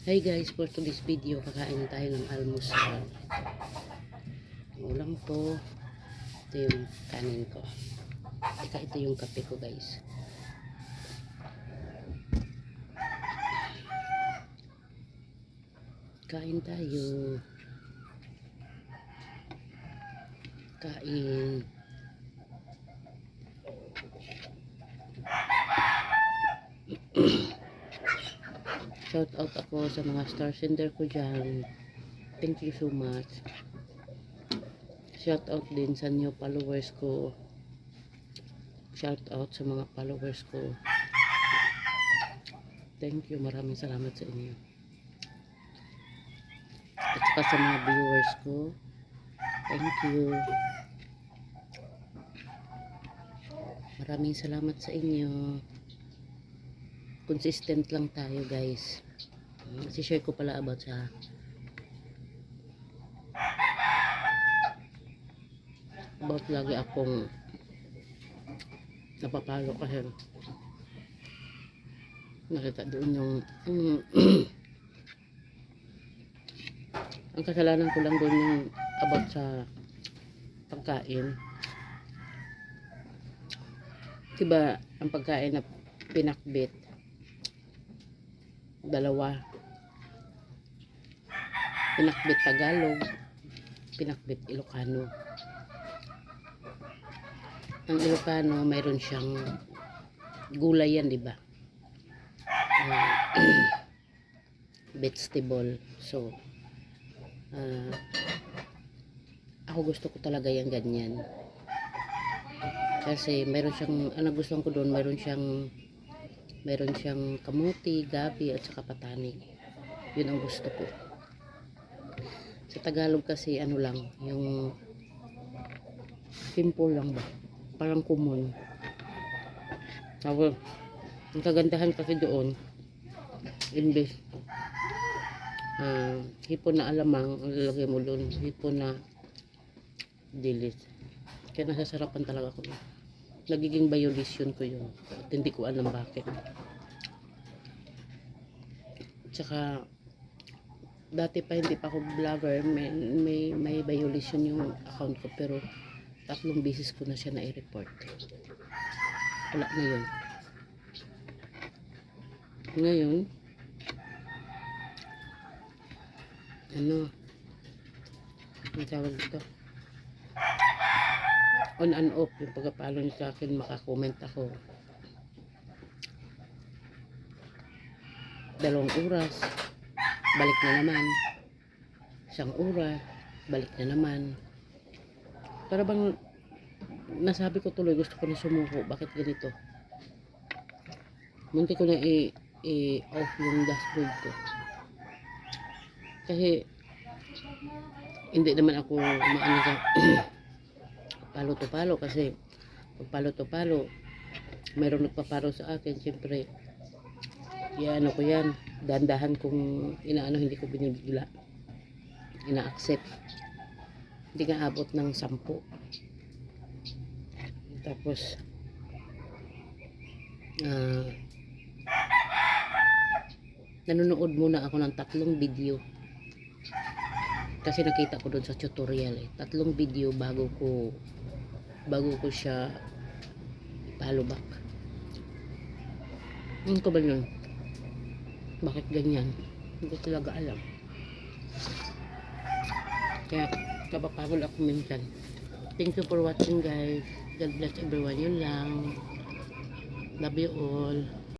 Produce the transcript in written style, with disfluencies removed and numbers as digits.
Hi guys, for today's video, kakain tayo ng almusal. Ulam ko. Ito yung kanin ko. Ito yung kape ko guys. Kain tayo. Kain. Shout out ako sa mga star sender ko dyan. Thank you so much. Shout out din sa new followers ko. Shout out sa mga followers ko. Thank you. Maraming salamat sa inyo. At saka sa mga viewers ko. Thank you. Maraming salamat sa inyo. Consistent lang tayo guys. Kasi share ko pala about sa lagi akong napapalo kasi nakita doon yung ang kasalanan ko lang doon yung about sa pagkain. Diba ang pagkain na pinakbit dalawa, pinakbit Tagalog, pinakbit Ilocano. Ang Ilocano mayroon siyang gulay yan, diba? Vegetable. So ako gusto ko talaga yung ganyan kasi mayroon siyang, ang nagustuhan ko doon, mayroon siyang kamuti, gabi at saka patani. Yun ang gusto ko. Sa Tagalog kasi ano lang, yung simple lang ba, parang common. Tapos ang kagandahan kasi doon, imbes hipon na alamang ang lalagay mo doon, hipon na dilis. Kaya nasasarapan talaga ako. Nagiging violation ko yun at hindi ko alam bakit. Tsaka dati pa hindi pa ako vlogger, may violation yung account ko, pero 3 beses ko na siya na-report. Wala na yun. Ngayon ang tawag dito, on and off yung pagkapalo niyo sa akin. Makakomment ako 2 oras, balik na naman. 1 oras, balik na naman. Para bang nasabi ko tuloy, gusto ko na sumuko. Bakit ganito? Munti ko na i-off yung dashboard ko. Kasi hindi naman ako maano sa palo to palo, kasi pag palo to palo mayroong nagpaparo sa akin, syempre ano ko yan, dandahan kung inaano, hindi ko binibigla, ina-accept. Hindi nga abot ng 10. Tapos nanonood muna ako ng 3 video kasi nakita ko doon sa tutorial 3 video bago ko siya follow back. Ano ko ba yun? Bakit ganyan? Hindi ko talaga alam. Kaya kapapagod ako minsan. Thank you for watching guys. God bless everyone. Yun lang. Love you all.